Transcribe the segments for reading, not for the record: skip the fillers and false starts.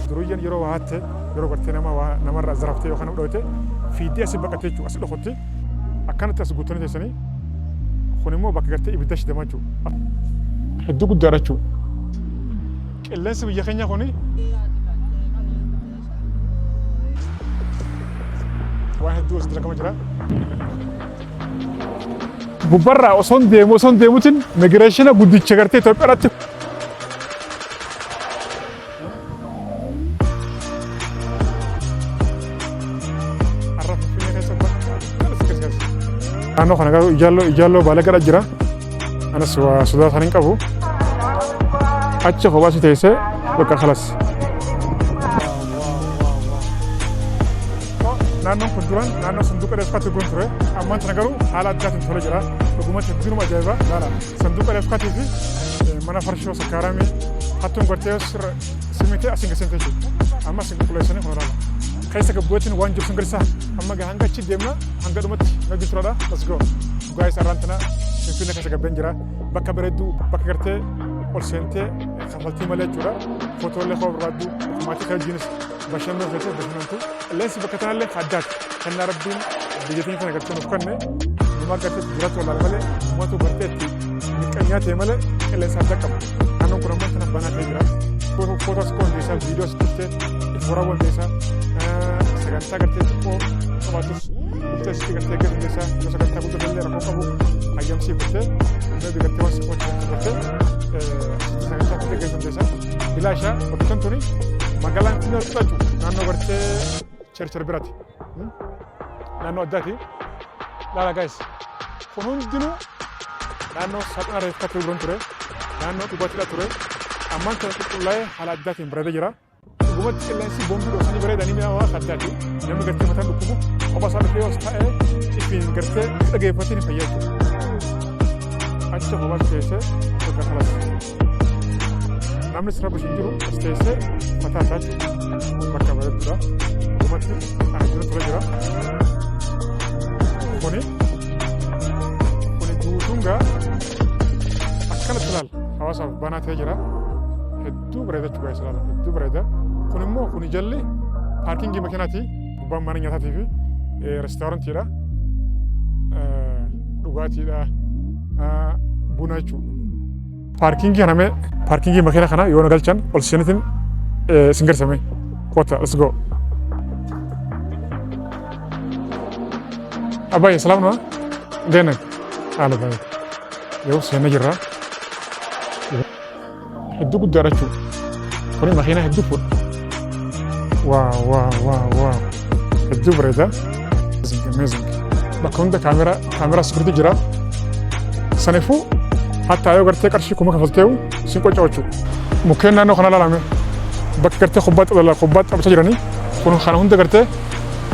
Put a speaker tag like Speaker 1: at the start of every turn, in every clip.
Speaker 1: duruyyaan yeroo waatte yeroo gartee namarraa zaraftee yookaan dhoote fiidee asii baqatee jechuudha asii dhokotti akkanatti as guuttanii teessanii kun immoo bakka gartee ibidda shidamaa jechuudha. Hedduu guddaadha jechuudha. Qilleensi biyya keenya kuni waan hedduu as dirqama jira. Gubbarraa osoo hin deemuutiin migireeshina guddicha gartee Itoophiyaadhaatti naannoo kana garuu ijaallo baala gara jira. Anas waa sodaa isaanii hin qabu. Achi kophaas teessee bakka kalas. Naannoon kun duraan naannoo sanduuqa dheefkaatti gon ture. Ammaan tana garuu haala addaatiin tola jira. Dhugumatti hedduunuma ajaa'iba. Sanduuqa dheefkaatii fi mana farshoo sakkaaramee hattuun gartee simitee asiin gaseen jechuudha. Amma asiin qulqulleessanii kun olaanaa. Keessa gabbuutiin waan jiru sun garsaa amma hanga achi deemna hanga dhumatti nagdi turadha. Let's go. Guys arraantana Finfinnee keessa gabbeen jira. Bakka bareedduu bakka gartee ol seentee kafaltii malee jechuudha. Footoolee koo barbaaddu maatii kee wajjinis bashannoo feetee bashannantu. Qilleensi bakka kanallee addaati. Kennaa rabbiin biyya keenya kana gartee nuuf kenne numaa gartee duratti walaala malee uummatu gartee itti miqqanyaa ta'e malee qilleensa adda qaba. Naannoon kun ammoo kana banaa ta'e jira. Footoos koo hundeessaa viidiyoos dhuftee suuraa hundeessaa sagantaa gartee xiqqoo qabaatus dhuftee gartee gadi hundeessaa yoo sagantaa guddatee rakkoo qabu hayyamsiifattee meebi gartee waan siqqoo chifattee sagantaa dhuftee gadi hundeessaa bilaashaa bakka tuni magaalaan Finfinnee fudhatu naannoo gartee chercher biraati naannoo addaati laala gaayis kun hundinuu naannoo saaxina reeffaatti gurguran ture naannoo dhugaatiidha ture ammaan kana qulqullaa'ee haala addaatiin bareedee jira. Dhugumatti qilleensi boombii dhoosanii bareedanii mi'aawaa addaati. Namni gartee mataan dhukkubu kophaa isaa dhufee os taa'ee ittiin gartee dhageeffatee ni fayyaa jechuudha. Achi kophaas teessee bakka kalas. Namni sirra bushin jiru as teessee mataa isaa jechuudha. Bakka bareedduudha. Dhugumatti jira ture jira. Kuni guutuun gaa akkanatti ilaala. Hawaasaaf banaa ta'ee jira. Hedduu bareeda jechuudha islaala. Hedduu bareeda. Kun immoo kun jalli paarkingii makiinaati. Gubbaan mana nyaataatii fi reestoorantiidha. Dhugaatiidha. Buna jechuudha. Paarkingii makiina kana yoo na galchan ol seenitiin isin garsame. Kota, let's go. Abbaye salaam nua. Deenan. Haala baay'ee. Yoo seena jirra. Hedduu guddaadha jechuudha. Kuni makiina hedduu fuudha. Wow. Hedduu bareeda. Amazing. Bakka hunda kaameraa sikirtii jira. Saniifuu hatta yoo gartee qarshii kuma kafalteewu sin qoccaa jechuudha. Mukkeen naannoo kana ilaalame bakka gartee kubbaa taphataa jiranii kun kana hunda gartee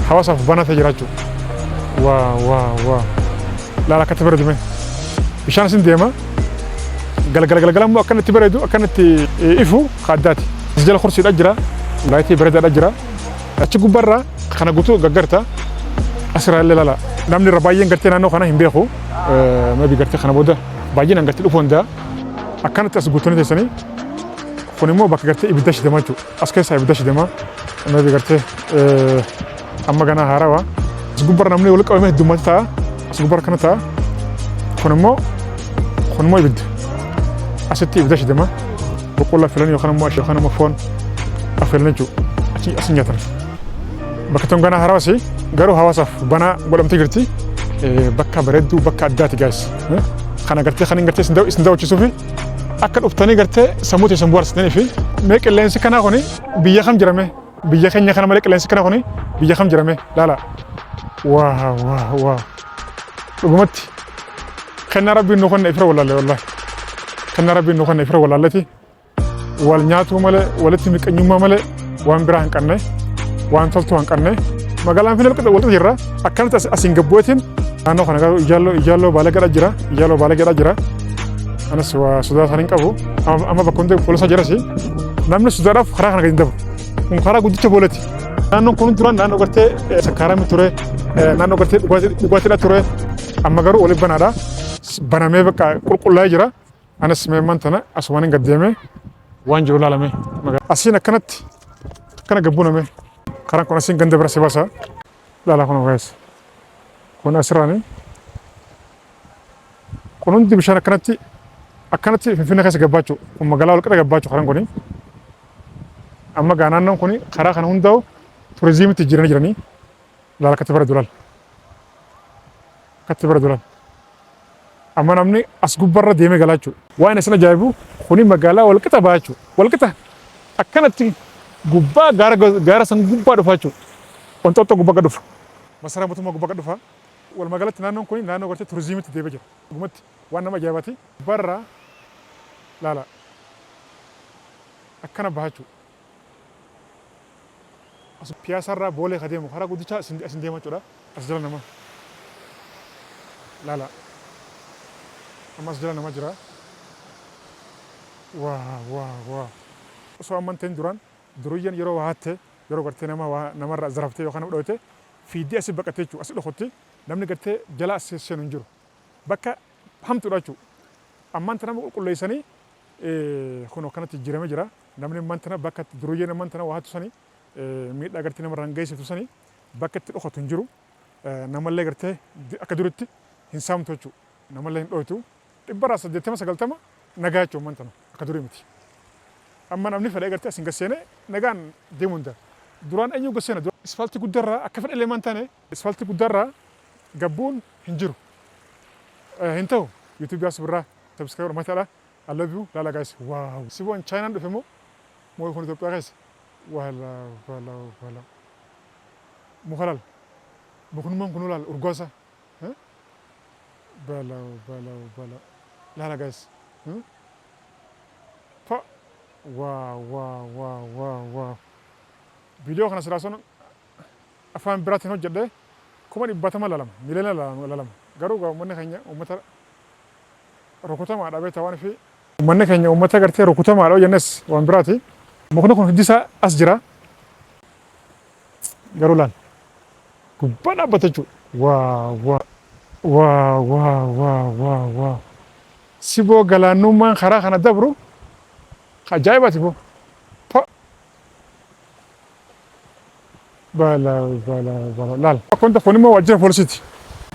Speaker 1: hawaasaaf banaa ta'e jira jechuudha. Wow. Laala akkatti bareedume. Bishaan isin deema. Galgalammoo akkanatti bareedu akkanatti ifu addaati. Jala kursiidha jira. Laayitii bareedaadha jira. Achi gubbarraa kana guutuu gaggarta. Asirraa illee laala. Namni irra baay'een gartee naannoo kana hin beeku. Meebi gartee kana booda baay'inaan gartee dhufuu danda'a. Akkanatti as guuttanii teessanii kun immoo bakka gartee ibidda shidamaa jechuudha. As keessaa ibidda shidamaa. Meebi gartee amma ganaa haarawaa. As gubbarra namni walitti qabamee heddummaatti ta'a. As gubbarra kana ta'a. Kun immoo ibidda. Asitti ibidda shidama. Boqqolloo filan yookaan immoo foon affeelan jechuudha. Achi as nyaatan. Bakka ton ganaa haraawasi garuu hawaasaaf banaa godhamtee jirti. Bakka bareedduu bakka addaati gaayis. Kana gartee kan gartee isin daawwachiisuu fi akka dhuftanii gartee sammuu teessan bohaarsitanii fi mee qilleensi kanaa kuni biyya kam jirame biyya keenya kana malee qilleensi kanaa kuni biyya kam jirame laala. Wow. Dhugumatti kennaa rabbiin nu kenne ifira walaalee wallaahi. Kennaa rabbiin nu kenne ifira walaaleeti. Wal nyaatuu malee walitti miqanyummaa malee waan biraa hin qabne waan toltuu hin qabne magaalaan Finfinnee walqixa jirra akkanatti asiin gabbuutiin naannoo kana garuu ijaallo baala gadhaa jira. Anas waa sodaa isaanii hin qabu. Amma bakka hundi poolisa jirasi namni sodaadhaaf karaa kana gadi hin dabru. Kun karaa guddicha booleeti. Naannoon kun duraan naannoo gartee sakkaaramii ture. Naannoo gartee dhugaatiidha ture. Amma garuu waliin banaadha. Banamee bakka qulqullaa'ee jira. Anas meemman tana asumaan hin gaddeeme waan jiru laalame. Asiin akkanatti akkana gabbuuna mee karaan kun asiin ganda bira si baasa laala kun guys kun asirraani kun hundi bishaan akkanatti finfinne keessa gabbaachu kun magaalaa walqixa gabbaachu karaan kuni amma gaa naannoon kuni karaa kana hundaa'u turizimiitti jiranii laala katti bara dulal amma namni as gubbarra deemee galaa jechuudha waan isin ajaa'ibu kuni magaalaa walqixa ba'a jechuudha walqixa akkanatti gubbaa gaara san gubbaa dhufa jechuudha wantoota gubbaa dhufa masaraa mootummaa gubbaa dhufa wal magaalatti naannoon kuni naannoo gartee turizimiitti deemee jira dhugumatti waan nama ajaa'ibaati barra laala akkana ba'a jechuudha as piyaasarraa boolee ka deemu karaa guddichaa asin deema jechuudha as jala nama laala amma as jala nama jira waa osoo ammanteen duruyyan yeroo waatte yeroo gartee namarraa zaraftee yookaan dhoowwate fiiddee asii baqatee jechuudha asii dhokotti namni gartee jala as seenu hin jiru bakka hamtuudha jechuudha ammaan tana qulqulleessanii kun akkanatti jijjiiramee jira namni ammaan tana bakka duruyyan ammaan tana waattu sanii miidhaa gartee namarraan geessitu sanii bakka itti dhokotu hin jiru namallee gartee akka duritti hin saamtu jechuudha namallee hin dhoowwitu 180 nagaa jechuudha ammaan tana akka durii miti. Amma namni fedhee gartee asin gasseene nagaan deemuu hin duraan eenyu gasseena isfaaltii guddaarraa akka fedhe leemaan taane isfaaltii guddaarraa gabbuun hin jiru hin ta'u yuutuubii as birraa sabskaayibar mataadha I love you laala guys waaw siboon chaayinaan dhufe moo kun Itoophiyaa keessa wala mukalal bukunummaan kun laal urgoosa bala laala guys wow video kana silaason afaan biraatiin hojjedhe 1,100 lalama miliyoona lalama garuu uummanni keenya uummata rukutamaadha beektaa waan fi uummanni keenya uummata gartee rukutamaadha jennes waan biraati mukni kun hiddisaa as jira garuu laal gubbaa dhaabbata jechuudha waa siboo galaannummaan karaa kana dabru ajaa'ibati boo bala laal akkonta kun immoo waajjira poolisiiti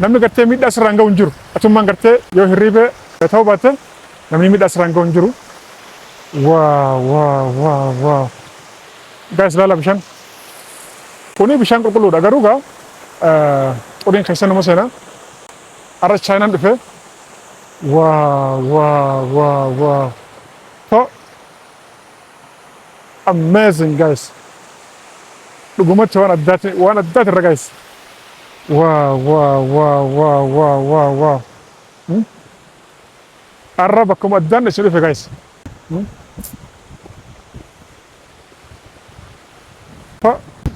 Speaker 1: namni gartee miidhaa asirraan ga'u hin jiru atummaan gartee yoo hirriibee ta'uu baatte namni miidhaa asirraan ga'u hin jiru waa gaas laala bishaan kuni bishaan qulqulluudha garuu gaa xuriin keessa nama seenaa arra chaayinaan dhufe waa amazing guys dhugumatti waan addaati irra guys waa arra bakkuma addaan isin dhufe guys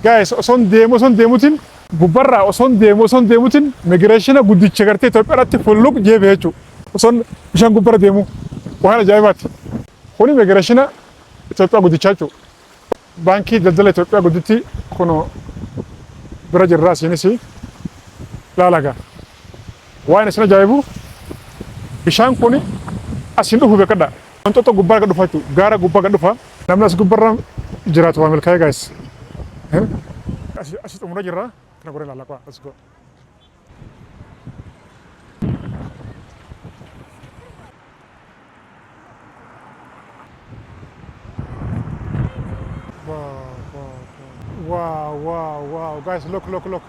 Speaker 1: guys osoon deemutin gubbarraa osoon deemutin migireeshina guddicha gartee Itoophiyaadhaatti fulluq jeebe jechuudha osoon bishaan gubbarra deemu waan ajaa'ibaati kuni migireeshina Itoophiyaa guddichaa jechuudha baankii daldala Itoophiyaa gudditti kuno bira jirraa isiinis laalagaa waan isin ajaa'ibu bishaan kuni asin dhufu beekadha wantoota gubbaa gad dhufa jechuudha gaara gubbaa gad dhufa namni as gubbarra jiraatu waa milkaa'ee guys asii xumura jirraa kana goree laalaqaa let's go wow guys look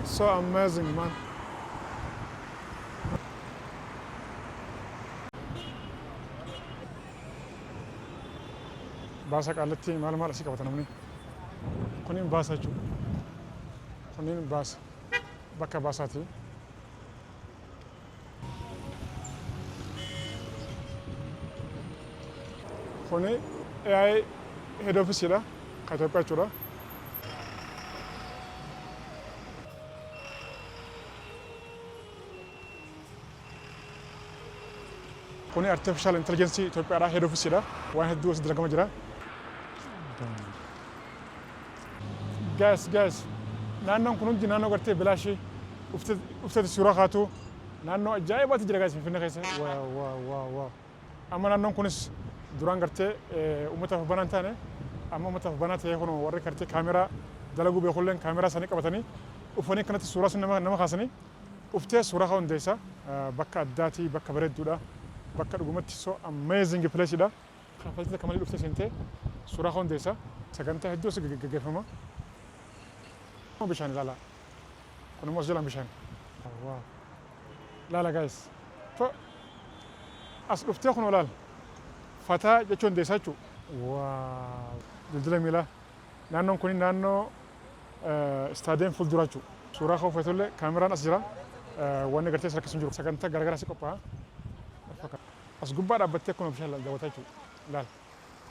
Speaker 1: so amazing man baasa qaalatti maal asii qabata namni kuniin baasa jechuudha kuniin baasa bakka baasaati kuni AI head office dha ka Itoophiyaa jechuudha kuni artificial intelligence Itoophiyaadha head office dha waan hedduu as dalagama jira guys naannoon kun hundi naannoo gartee bilaashii uffata suuraa kaatu naannoo ajaa'ibaatti jira guys Finfinnee keessa wow amma naannoon kunis duraan gartee uummataaf banaan taane amma uummataaf banaa ta'ee kun warri gartee kaameraa dalaguu beekulleen kaameraa isaanii qabatanii dhufanii kanatti suuraa sun nama kaasanii dhuftee suuraa haa hundeessa bakka addaatii bakka bareedduudha bakka dhugumatti so amazing place dha kafaltii akka malee dhuftee seentee suuraa haa hundeessa sagantaa hedduu as gaggeeffama. Bishaan ilaala kun immoo as jalaan bishaan ilaala guys as dhuftee kun olaal fataa jechuun hundeessaa jechuudha. Waaw dildila miilaa naannoon kun naannoo istaadiyeem fuulduraa jechuudha. Suuraa haa uffatullee kaameraan as jira wanni gartee sarkis hin jiru sagantaa garaagaraa si qophaa'a. As gubbaa dhaabbattee kun bishaan daawwataa jechuudha. Ilaala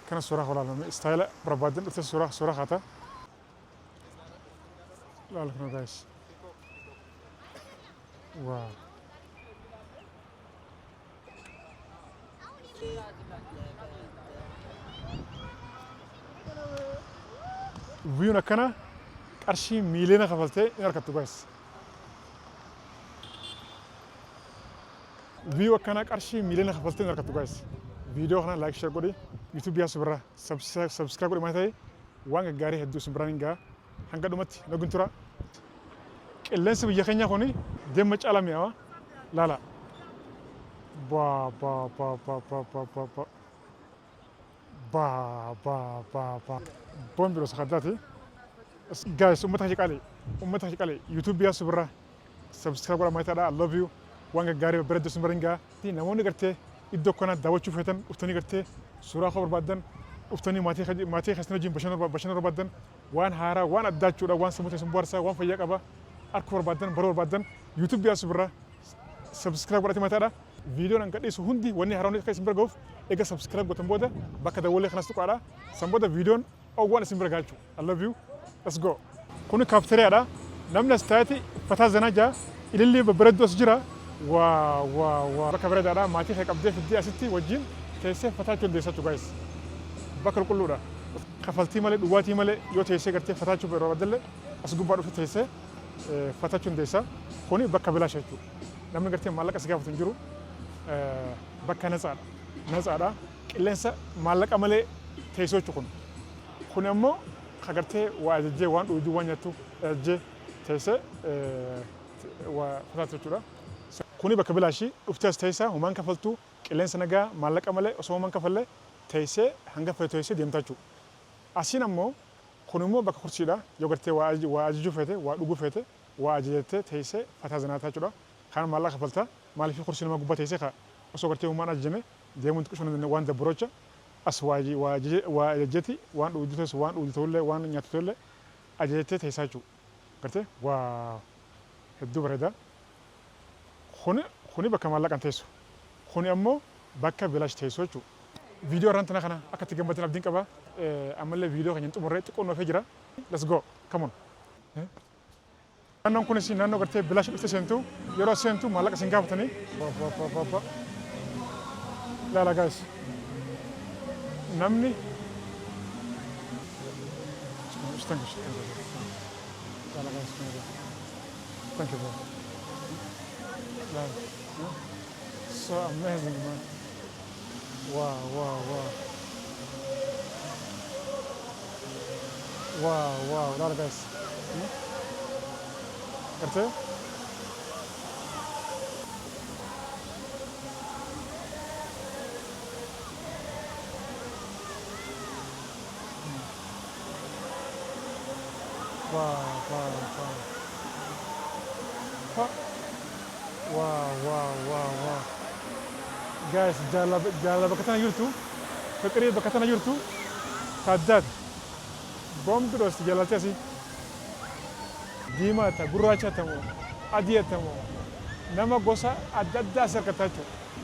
Speaker 1: kana suuraa haa ilaalame istaayila barbaadan dhuftee suuraa haata. Ilaala kana guys. Waaw. Viyuun akkana qarshii miiliyoona kafaltee in argattu guys. Viyuu akkana qarshii miiliyoona kafaltee in argattu guys. Viidiyoo kana like share godhi YouTube yaa subirraa subscribe godhi maal ta'e waan gaggaarii hedduu isin biraan hin ga'a hanga dhumatti naguun tura. Qilleensi biyya keenyaa kuni deema caalaa mi'aawa laala. Boon biroo sakaddaati. Guys, ummata hashqalee YouTube yaa subirraa subscribe godha maal ta'edha. I love you. Waan gaggaarii bareedduu isin biraan ga'a. Namoonni gartee iddoo kana daawwachuu feetan dhuftanii gartee suuraa haa barbaadan dhuftanii maatii keessan wajjin bashannanuu barbaadan waan haaraa waan addaa jechuudha waan sammuu keessan bohaarsaa waan fayyaa qaba harka barbaadan baruu barbaadan YouTube yaa subirraa subscribe godhate maal ta'edha. Viidiyoon an gadhiisu hundi wanni haaraa akka isin bira ga'uuf egaa subscribe godhatan booda bakka daawwalee kanas tuqaadha. San booda viidiyoon waan isin bira ga'a jechuudha. I love you. Let's go. Kuni kaafteriyaadha. Namni as taa'eeti fataa zanaa jaa ilillii babbareedduu as jira. Waa bakka bareedaadha maatii kee qabdee fiddee asitti wajjin teessee fataachuu hundeessaa jechuudha guys. Bakka qulqulluudha. Kafaltii malee dhugaatii malee yoo teessee gartee fataachuu barbaadallee as gubbaa dhufte teessee fataachuu hundeessaa. Kuni bakka bilaasha jechuudha. Namni gartee maallaqa si gaafatu hin jiru. Bakka natsaadha. Qilleensa maallaqa malee teessoo jechuudha kun. Kun ammoo kagartee waa ajajjee waan dhuguu waan nyaattu ajajjee teessee waa fataachuu jechuudha. Kuni bakka bilaashii dhuftee as teessaa homaan kafaltuu qilleensa nagaa maallaqa malee osoo homaan kafallee teessee hanga fe'ee teessee deemtaa jechuudha. Asiin ammoo kun immoo bakka kursiidha yoo gartee waa ajajuu feete waa dhuguu feete waa ajajattee teessee fataa zanaataa jechuudha. Kaan maallaqa kafaltaa maaliif kursiin nama gubbaa teessee osoo gartee homaan ajajame deemuun xiqqoo waan dabbaroocha as waa ajajjeeti waan dhuguu ta'ullee waan nyaatu ta'ullee ajajattee teessaa jechuudha. Gartee waa hedduu bareeda. Kuni bakka maallaqaan teessu. Kuni ammoo bakka bilaash teessu jechuudha. Viidiyoo irraan tana kana akka itti gammadan abdiin qaba. Ammallee viidiyoo keenya xumurree xiqqoo nuufee jira. Let's go. Come on. Naannoon kunis naannoo gartee bilaash dhuftee seentu yeroo seentu maallaqa isin gaafatanii. Ilaala guys. Namni Thank you, bro. So amazing, man. Wow. A lot of guys. That's it? Wow. Guys, jala bakatana yurtu. Fikri bakatana yurtu. Taddad. Bom terus jalatnya sih. Dima ta gurracha tamu. Adiya tamu. Nama gosa adda asar katacho.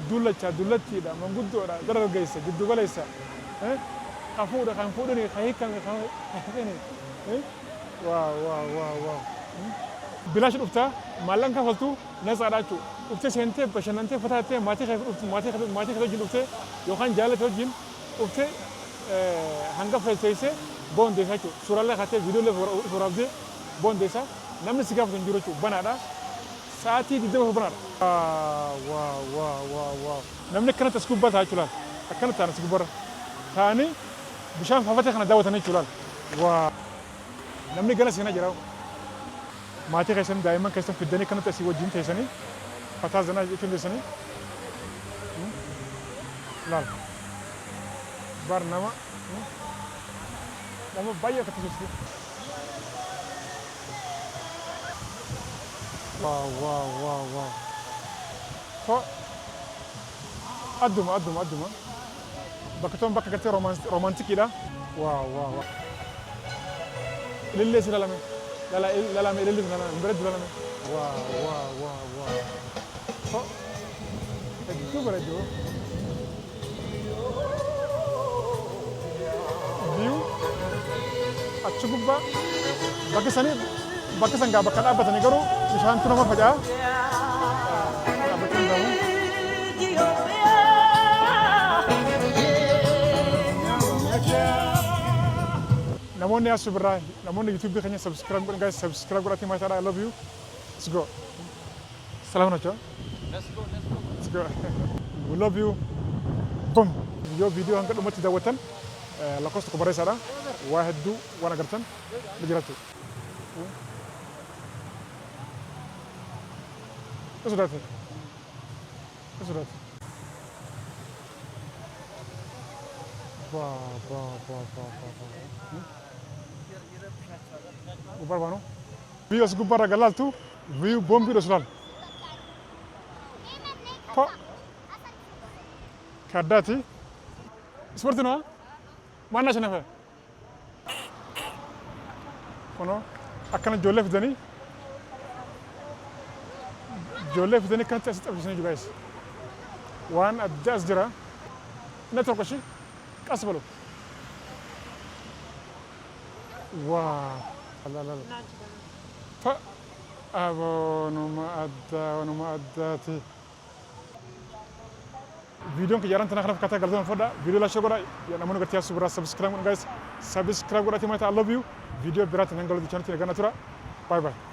Speaker 1: Dulati da manguddo da daragaisa giddu galaysa. Kafuda ni khayikan khayikan. Wow. Bilaash dhuftaa maallan kafaltuu natsaadha. Dhuftee seentee bashannantee fataattee maatii kee wajjin dhuftee yookaan jaallatee wajjin dhuftee hanga fe'eessee boondeessaa jechuudha. Suuraalee kaatee viidiyoolee waraabdee boondeessaa namni si gaafatu hin jiru jechuudha. Banaadha. Sa'aatii 20 banaadha. Namni akkanatti as gubbaa taa'aa jechuudha. Akkanatti taa'an as gubbarra. ثاني بشان ففتح أنا دعوة تاني شلال نمني جلس هنا جراو ما تيجي دائما كيسن في الدنيا كانت أسي وجين تيسني فتاة زنا يكون تيسني لا بار نما بايا كتيسني واو فا أدوما بكتون بكا كتير رومانتيكي ده واو للي سلا لامي لا للي لا مبرد لا لامي واو فا تجو برجو بيو أتشوف بكسان gak bakal apa tani garu misalnya tu nama fajar betul kamu namun ya subrai namun di YouTube kayaknya subscribe guys subscribe berarti macam I love you let's go salam nacho let's go we love you boom video angkat umat tidak watan lakos tu kebarai sana wahdu wana gertan berjiratu sudah. Gubar bano? View as gubar galal tu, view bom view Rasulal. Pa. Kadati. Seperti mana? Mana sana fe? Kono akan jolef dani. جولف ذني كانت تستقبل juga guys. وان أداس جرا نترك شيء أسبله. واو لا ف نما أداتي فيديو كجاران تناخذ كتا قلدون فدا فيديو لا شغورا يا نمونو كتيا سبرا سبسكرايب guys سبسكرايب قراتي ما I love you فيديو برات نقول دي channel تيجانا ترى باي